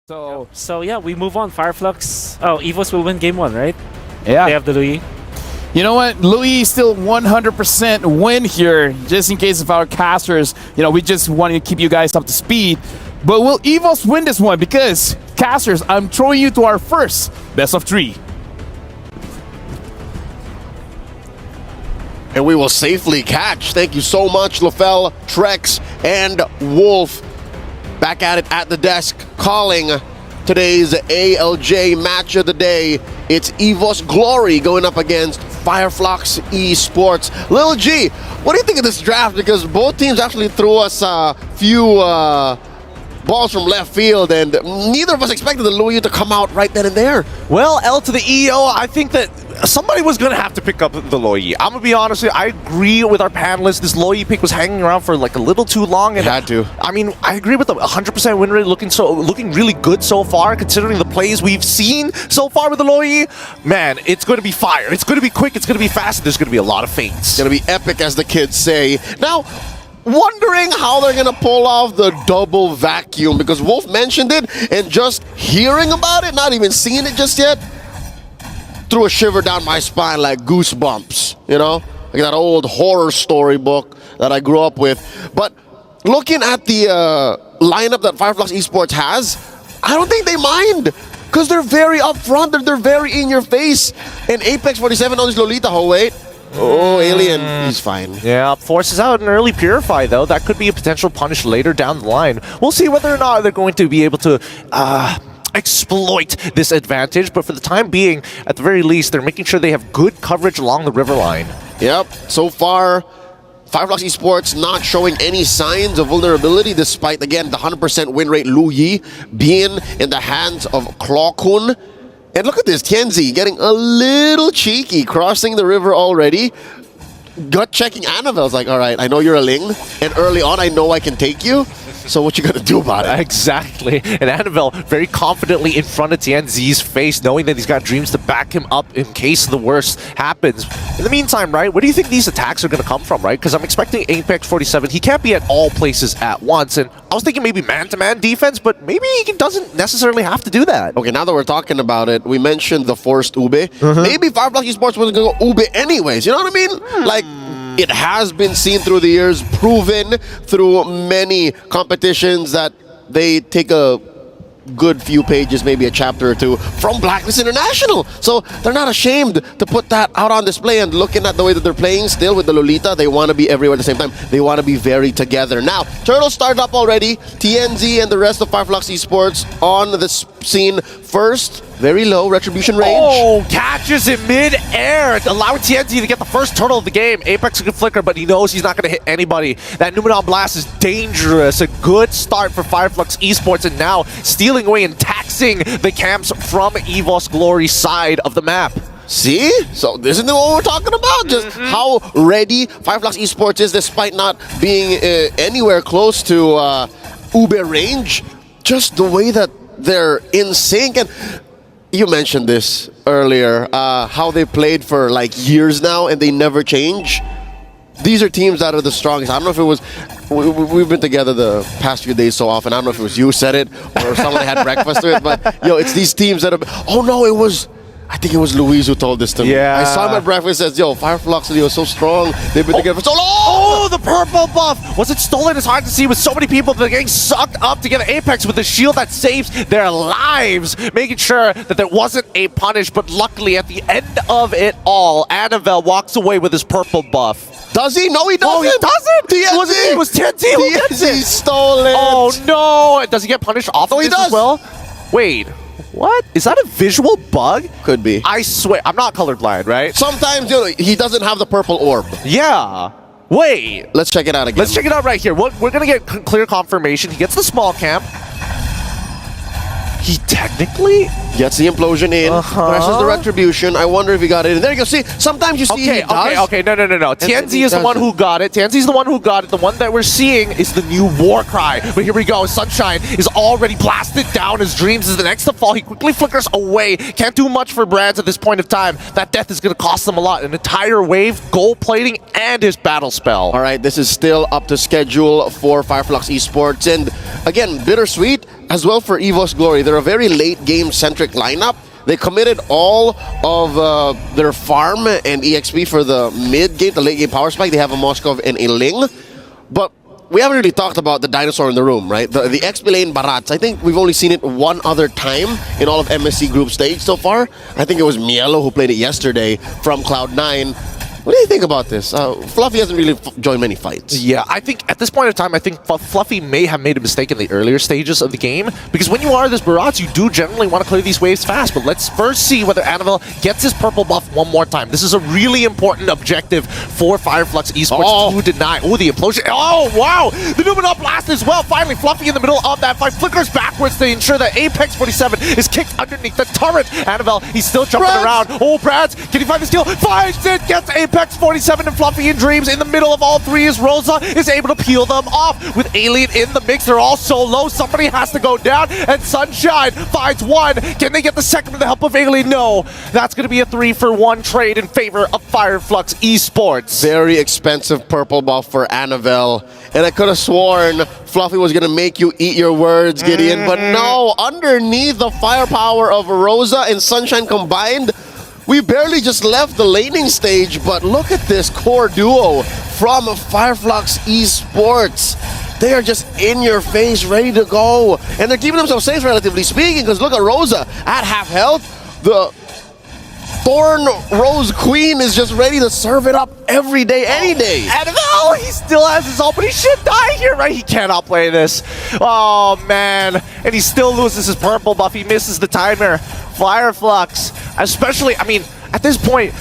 So yeah, we move on. FireFlux. Oh, Evos will win game 1, right? Yeah. They have the Louis. You know what? Louis still 100% win here, just in case of our casters. You know, we just want to keep you guys up to speed. But will Evos win this one? Because, casters, I'm throwing you to our first best of 3. And we will safely catch. Thank you so much, Lafell, Trex, and Wolf. Back at it at the desk, calling today's ALJ match of the day. It's Evos Glory going up against FireFlux Esports. Lil G, what do you think of this draft? Because both teams actually threw us a few balls from left field, and neither of us expected the Louis to come out right then and there. Well, L to the EO, I think that somebody was going to have to pick up the Loyi. I'm going to be honest with you, I agree with our panelists. This Loyi pick was hanging around for like a little too long. And had to. I mean, I agree with the 100% win rate looking really good so far, considering the plays we've seen so far with the Loyi. Man, it's going to be fire. It's going to be quick. It's going to be fast. There's going to be a lot of feints. It's going to be epic, as the kids say. Now, wondering how they're going to pull off the double vacuum, because Wolf mentioned it, and just hearing about it, not even seeing it just yet, threw a shiver down my spine like goosebumps, you know? Like that old horror storybook that I grew up with. But looking at the lineup that FireFlux Esports has, I don't think they mind, because they're very upfront, they're very in your face. And Apex 47 on this Lolita, oh wait. Oh, Alien, he's fine. Yeah, forces out an early Purify, though. That could be a potential punish later down the line. We'll see whether or not they're going to be able to exploit this advantage, but for the time being, at the very least, they're making sure they have good coverage along the river line. Yep, so far, FireFlux Esports not showing any signs of vulnerability, despite, again, the 100% win rate Lu Yi being in the hands of Clawkun. And look at this, Tianzi getting a little cheeky, crossing the river already. Gut checking Annabelle's like, all right, I know you're a Ling, and early on I know I can take you, so what you gonna do about it? Exactly. And Annabelle very confidently in front of Tianzi's face, knowing that he's got dreams to back him up in case the worst happens. In the meantime, right, where do you think these attacks are going to come from, right? Because I'm expecting Apex 47, he can't be at all places at once, and I was thinking maybe man-to-man defense, but maybe he doesn't necessarily have to do that. Okay, now that we're talking about it, we mentioned the forced Ube. Maybe FireFlux Esports wasn't going to go Ube anyways, you know what I mean? Like, it has been seen through the years, proven through many competitions that they take a good few pages, maybe a chapter or two, from Blacklist International. So they're not ashamed to put that out on display, and looking at the way that they're playing still with the Lolita, they want to be everywhere at the same time. They want to be very together. Now, Turtle started up already. TNZ and the rest of FireFlux Esports on the scene first. Very low retribution range. Oh, catches in mid-air, allowing TNT to get the first turtle of the game. Apex can flicker, but he knows he's not going to hit anybody. That Numenon Blast is dangerous. A good start for FireFlux Esports, and now stealing away and taxing the camps from Evos Glory's side of the map. See? So isn't that what we're talking about? Just how ready FireFlux Esports is, despite not being anywhere close to Ube range. Just the way that they're in sync. And you mentioned this earlier, how they played for like years now and they never change. These are teams that are the strongest. I don't know if it was, we've been together the past few days so often. I don't know if it was you said it or someone had breakfast with it, but yo, it's these teams that have, oh no, it was, I think it was Louise who told this to me. Yeah. I saw him at breakfast and says, yo, FireFlux are so strong. They've been together for so long. Oh, the purple buff! Was it stolen? It's hard to see with so many people. They're getting sucked up together. Apex with the shield that saves their lives, making sure that there wasn't a punish, but luckily at the end of it all, Annabelle walks away with his purple buff. Does he? No, he doesn't. Oh, he doesn't! It was TNT who gets it! He stole it. Oh no! Does he get punished off of this as well? Wait. What? Is that a visual bug? Could be. I swear. I'm not colorblind, right? Sometimes, you know, he doesn't have the purple orb. Yeah. Wait. Let's check it out again. Let's check it out right here. We're going to get clear confirmation. He gets the small camp. He technically gets the implosion in, presses the retribution. I wonder if he got it in. There you go. See, sometimes you see he does. Okay. No. Tianzi is the one who got it. Tianzi's the one who got it. The one that we're seeing is the new war cry. But here we go. Sunshine is already blasted down. His dreams is the next to fall. He quickly flickers away. Can't do much for Brands at this point of time. That death is going to cost them a lot. An entire wave, gold plating, and his battle spell. All right, this is still up to schedule for FireFlux Esports. And again, bittersweet. as well for Evos Glory. They're a very late game-centric lineup. They committed all of their farm and EXP for the mid-game, the late-game power spike. They have a Moskov and a Ling. But we haven't really talked about the dinosaur in the room, right? The XP lane Barats. I think we've only seen it one other time in all of MSC group stage so far. I think it was Mielo who played it yesterday from Cloud9. What do you think about this? Fluffy hasn't really joined many fights. Yeah, I think at this point in time, I think Fluffy may have made a mistake in the earlier stages of the game, because when you are this Barats, you do generally want to clear these waves fast. But let's first see whether Annabelle gets his purple buff one more time. This is a really important objective for FireFlux Esports to deny. Oh, the implosion. Oh, wow! The Numenor Blast as well. Finally, Fluffy in the middle of that fight flickers backwards to ensure that Apex 47 is kicked underneath the turret. Annabelle, he's still jumping around. Oh, Brads, can he find the steal? Finds it, gets Apex 47 and Fluffy in dreams. In the middle of all three is Rosa, is able to peel them off. With Alien in the mix, they're all so low. Somebody has to go down, and Sunshine finds one. Can they get the second with the help of Alien? No. That's going to be a 3-for-1 trade in favor of FireFlux Esports. Very expensive purple buff for Annabelle. And I could have sworn Fluffy was going to make you eat your words, Gideon. But no, underneath the firepower of Rosa and Sunshine combined, we barely just left the laning stage, but look at this core duo from FireFlux Esports. They are just in your face, ready to go. And they're keeping themselves safe, relatively speaking, because look at Rosa at half health. The Thorn Rose Queen is just ready to serve it up every day, any day. Annabelle, he still has his ult, but he should die here, right? He cannot play this. Oh, man. And he still loses his purple buff. He misses the timer. FireFlux, especially, I mean, at this point,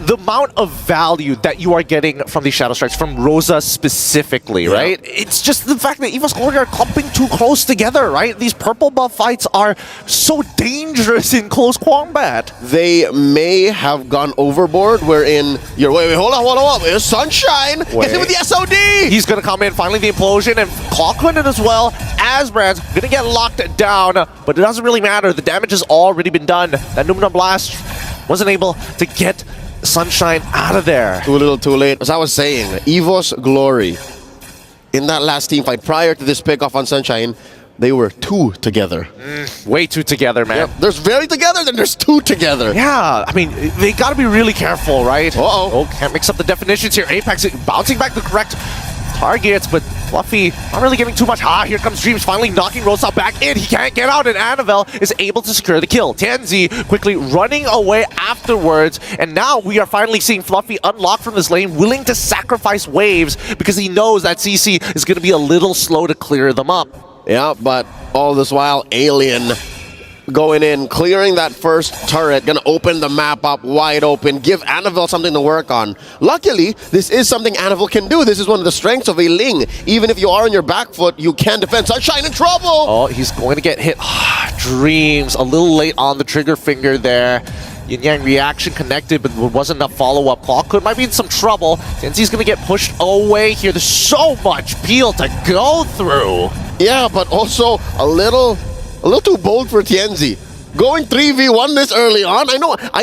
the amount of value that you are getting from these Shadow Strikes, from Rosa specifically, right? It's just the fact that Evos Glory are clumping too close together, right? These purple buff fights are so dangerous in close combat. They may have gone overboard wherein you're, wait, hold on. It's Sunshine. Get him with the SOD. He's going to come in, finally the implosion, and Clockwind as well. Asbrand's going to get locked down, but it doesn't really matter. The damage has already been done. That Numenor Blast wasn't able to get Sunshine out of there. Too little, too late. As I was saying, Evos Glory, in that last team fight prior to this pickoff on Sunshine, they were two together. Way two together, man. Yep. There's very together, then there's two together. Yeah, I mean, they gotta be really careful, right? Uh-oh. Oh, can't mix up the definitions here. Apex bouncing back the correct targets, but Fluffy not really getting too much. Here comes Dreams, finally knocking Rosa back in. He can't get out, and Annabelle is able to secure the kill. Tianzi quickly running away afterwards, and now we are finally seeing Fluffy unlock from this lane, willing to sacrifice waves because he knows that CC is going to be a little slow to clear them up. Yeah, but all this while, Alien going in, clearing that first turret, gonna open the map up wide open, give Annabelle something to work on. Luckily, this is something Annabelle can do. This is one of the strengths of a Ling. Even if you are on your back foot, you can defend. Sunshine in trouble! Oh, he's going to get hit. Dreams, a little late on the trigger finger there. Yin Yang reaction connected, but there wasn't enough follow-up. Clockwood might be in some trouble. Tenzi's gonna get pushed away here. There's so much peel to go through. Yeah, but also a little too bold for Tianzi. Going 3v1 this early on, I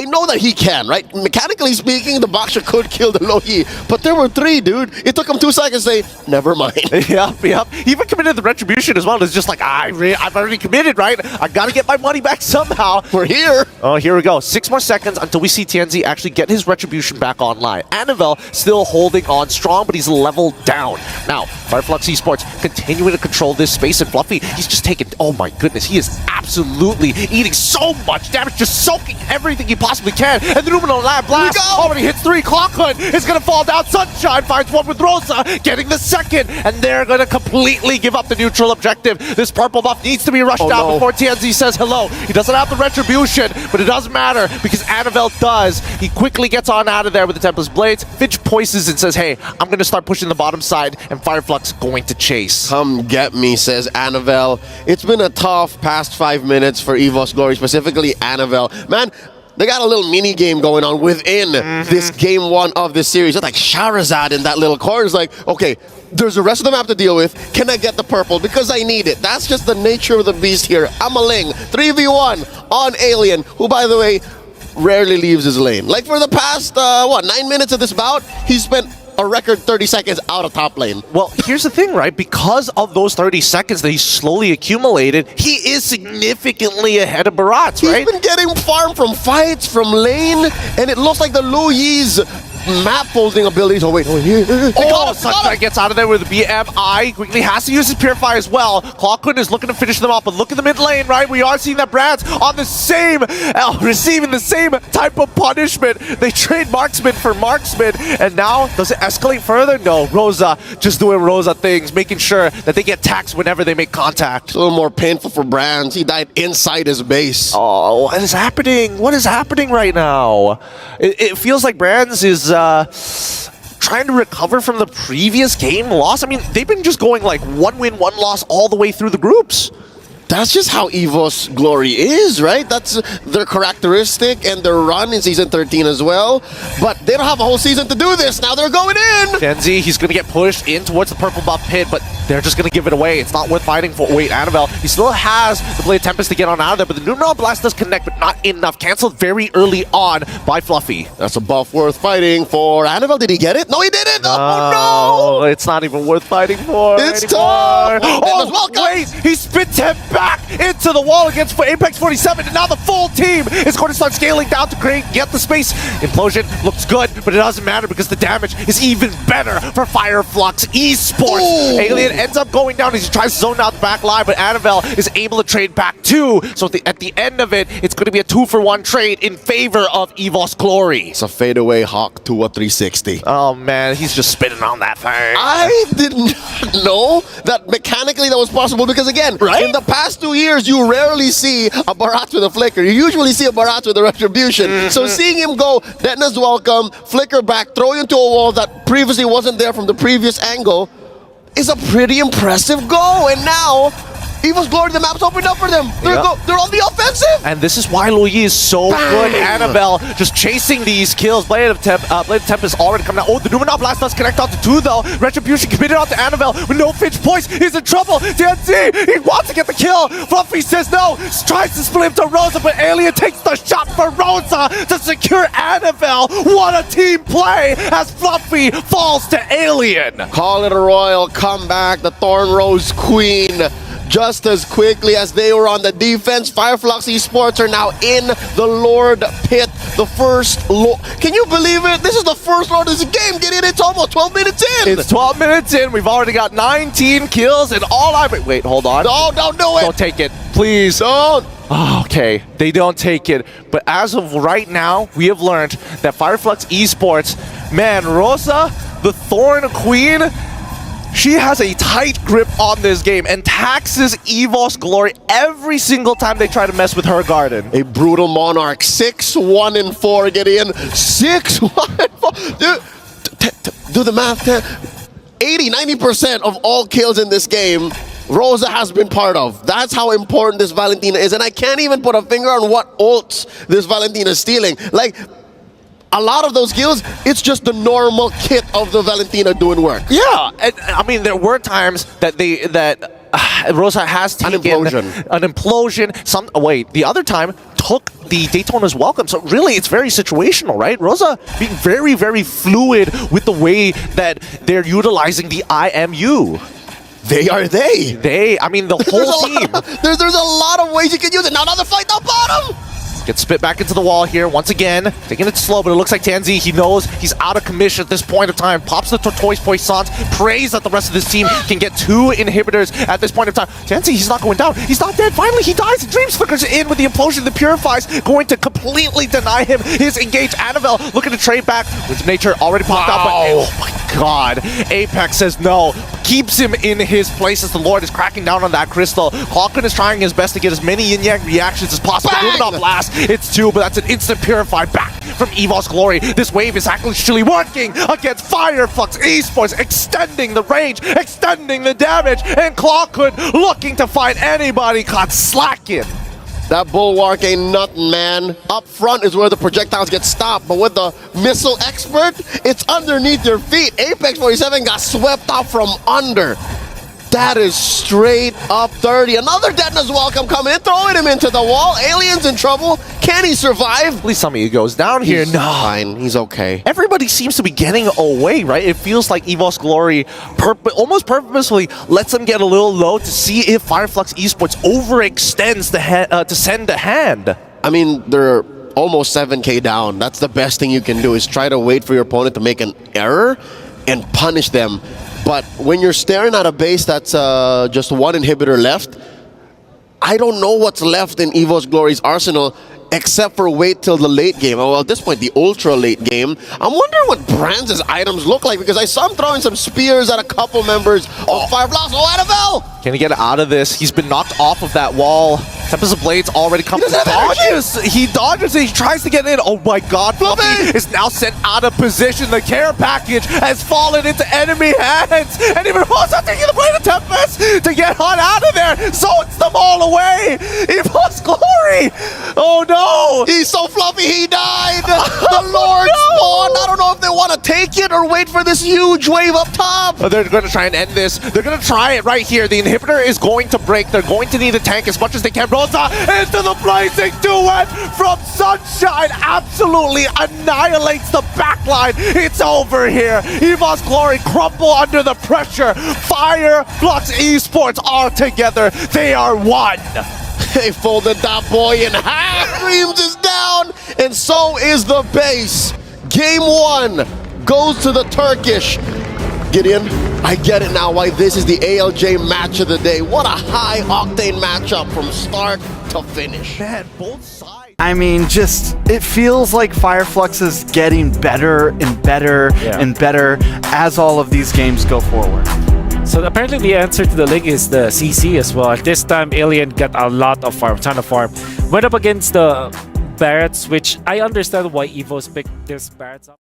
know that he can, right? Mechanically speaking, the Baksha could kill the Lohi, but there were three, dude. It took him 2 seconds to say, never mind. Yep. He even committed the retribution as well. It's just like, I've already committed, right? I gotta get my money back somehow. We're here. Oh, here we go. 6 more seconds until we see Tianzi actually get his retribution back online. Annabelle still holding on strong, but he's leveled down. Now, FireFlux Esports continuing to control this space, and Fluffy, he's just taking, oh my goodness, he is absolutely eating so much damage, just soaking everything he possibly can. And the Numenor Blast already hits 3. Clockwood is going to fall down. Sunshine finds one with Rosa, getting the second, and they're going to completely give up the neutral objective. This purple buff needs to be rushed out before TNZ says hello. He doesn't have the retribution, but it doesn't matter because Annabelle does. He quickly gets on out of there with the Tempest Blades. Finch poises and says, hey, I'm going to start pushing the bottom side, and FireFlux going to chase. Come get me, says Annabelle. It's been a tough past 5 minutes for Evos Glory, specifically Annabelle. Man, they got a little mini game going on within this game 1 of this series. It's like Charizard in that little corner. It's like, okay, there's the rest of them I have to deal with. Can I get the purple? Because I need it. That's just the nature of the beast here. I'm a Ling. 3v1 on Alien, who, by the way, rarely leaves his lane. Like for the past, 9 minutes of this bout, he spent a record 30 seconds out of top lane. Well, here's the thing, right? Because of those 30 seconds that he slowly accumulated, he is significantly ahead of Barat, right? He's been getting farm from fights, from lane, and it looks like the Lui's map folding abilities. Oh, wait. Oh, Sunshine gets out of there with the BMI. Quickly has to use his Purify as well. Clockwood is looking to finish them off, but look at the mid lane, right? We are seeing that Brad's on the same, receiving the same type of punishment. They trade marksman for marksman, and now, does it escalate further? No, Rosa just doing Rosa things, making sure that they get taxed whenever they make contact. It's a little more painful for Brands. He died inside his base. Oh, what is happening? What is happening right now? It feels like Brands is trying to recover from the previous game loss. I mean, they've been just going like 1 win, 1 loss all the way through the groups. That's just how Evos Glory is, right? That's their characteristic and their run in Season 13 as well. But they don't have a whole season to do this. Now they're going in! Genzi, he's going to get pushed in towards the purple buff pit, but they're just going to give it away. It's not worth fighting for. Wait, Annabelle, he still has the Blade Tempest to get on out of there, but the Numeral Blast does connect, but not enough. Cancelled very early on by Fluffy. That's a buff worth fighting for. Annabelle, did he get it? No, he didn't! Oh, no! It's not even worth fighting for It's anymore. tough! Oh, wait! He spits him back into the wall against Apex 47, and now the full team is going to start scaling down to get the space. Implosion looks good, but it doesn't matter because the damage is even better for FireFlux Esports. Ooh. Alien ends up going down as he tries to zone out the back line, but Annabelle is able to trade back too. So at the end of it, it's going to be a 2-for-1 trade in favor of Evos Glory. It's a fadeaway Hawk to a 360. Oh man, he's just spitting on that thing. I did not know that mechanically that was possible because, again, in the past 2 years, you rarely see a Barat with a flicker. You usually see a Barat with a retribution. So seeing him go, Detna's welcome, flicker back, throw you into a wall that previously wasn't there from the previous angle is a pretty impressive goal. And now, Evos Glory, the map's opened up for them. They're on the offensive. And this is why Louis is so good. Annabelle just chasing these kills. Blade of Tempest already coming out. Oh, the Numenor Blast does connect onto 2 though. Retribution committed onto Annabelle with no Finch points. He's in trouble. TNT, he wants to get the kill. Fluffy says no. Tries to split him to Rosa, but Alien takes the shot for Rosa to secure Annabelle. What a team play as Fluffy falls to Alien. Call it a royal comeback. The Thorn Rose Queen. Just as quickly as they were on the defense, FireFlux Esports are now in the Lord Pit. The first Lord. Can you believe it? This is the first Lord of this game. Get in. It's almost 12 minutes in. It's 12 minutes in. We've already got 19 kills and all I... Wait, hold on. No, don't do it. Don't take it. Please. Don't. Oh, okay, they don't take it. But as of right now, we have learned that FireFlux Esports, man, Rosa, the Thorn Queen, she has a tight grip on this game and taxes Evos Glory every single time they try to mess with her garden. A brutal Monarch, 6-1-4, get in. 6-1-4. Dude, do the math. 80-90% of all kills in this game, Rosa has been part of. That's how important this Valentina is. And I can't even put a finger on what ults this Valentina is stealing. Like, a lot of those kills, it's just the normal kit of the Valentina doing work. Yeah, and, I mean, there were times that Rosa has taken an implosion. Wait, the other time took the Daytona's welcome. So really, it's very situational, right? Rosa being very, very fluid with the way that they're utilizing the IMU. They are they. I mean, the whole team. There's a lot of ways you can use it. Now another fight down bottom. Gets spit back into the wall here once again. Taking it slow, but it looks like Tanzi, he knows he's out of commission at this point of time. Pops the Tortoise Poissons, prays that the rest of this team can get 2 inhibitors at this point of time. Tanzi, he's not going down. He's not dead. Finally, he dies. Dreams flickers in with the implosion. The Purifies going to completely deny him his engage. Annabelle looking to trade back. With nature already popped out, but oh my god. Apex says no. Keeps him in his place as the Lord is cracking down on that crystal. Hawken is trying his best to get as many yin-yang reactions as possible. Moving on blast. It's 2, but that's an instant purify back from Evos Glory. This wave is actually working against FireFlux Esports, extending the range, extending the damage, and Clockwood looking to find anybody caught slacking. That bulwark ain't nothing, man. Up front is where the projectiles get stopped, but with the missile expert, it's underneath your feet. Apex 47 got swept off from under. That is straight up dirty. Another deadness welcome coming in, throwing him into the wall. Alien's in trouble. Can he survive? At least some of you goes down here. He's No. fine. He's okay. Everybody seems to be getting away, right? It feels like Evos Glory almost purposefully lets them get a little low to see if FireFlux Esports overextends to send a hand. I mean, they're almost 7k down. That's the best thing you can do, is try to wait for your opponent to make an error and punish them. But when you're staring at a base that's just one inhibitor left, I don't know what's left in Evos Glory's arsenal except for wait till the late game. Well, at this point, the ultra late game. I'm wondering what Brands' items look like, because I saw him throwing some spears at a couple members of FireFlux. Oh, Annabelle! Can he get out of this? He's been knocked off of that wall. Tempest of Blades already come. He dodges. He dodges it. He tries to get in. Oh my god, Fluffy is now sent out of position. The care package has fallen into enemy hands. And even also taking the Blade of Tempest to get on out of there. Zones them all away. Evos Glory. Oh no. He's so fluffy, he died! The Lord spawned! I don't know if they want to take it or wait for this huge wave up top! They're going to try and end this. They're going to try it right here. The inhibitor is going to break. They're going to need a tank as much as they can. Rosa into the blazing duet from Sunshine. Absolutely annihilates the backline. It's over here. Evos Glory crumble under the pressure. FireFlux Esports are together. They are one. They folded that boy in half. Dreams is down, and so is the base. Game 1 goes to the Turkish. Gideon, I get it now why this is the ALJ match of the day. What a high-octane matchup from start to finish. Man, both sides. I mean, just, it feels like FireFlux is getting better and better and better as all of these games go forward. So apparently the answer to the league is the CC as well. At this time, Alien got a lot of farm, ton of farm. Went up against the Barretts, which I understand why Evos picked this Barretts up.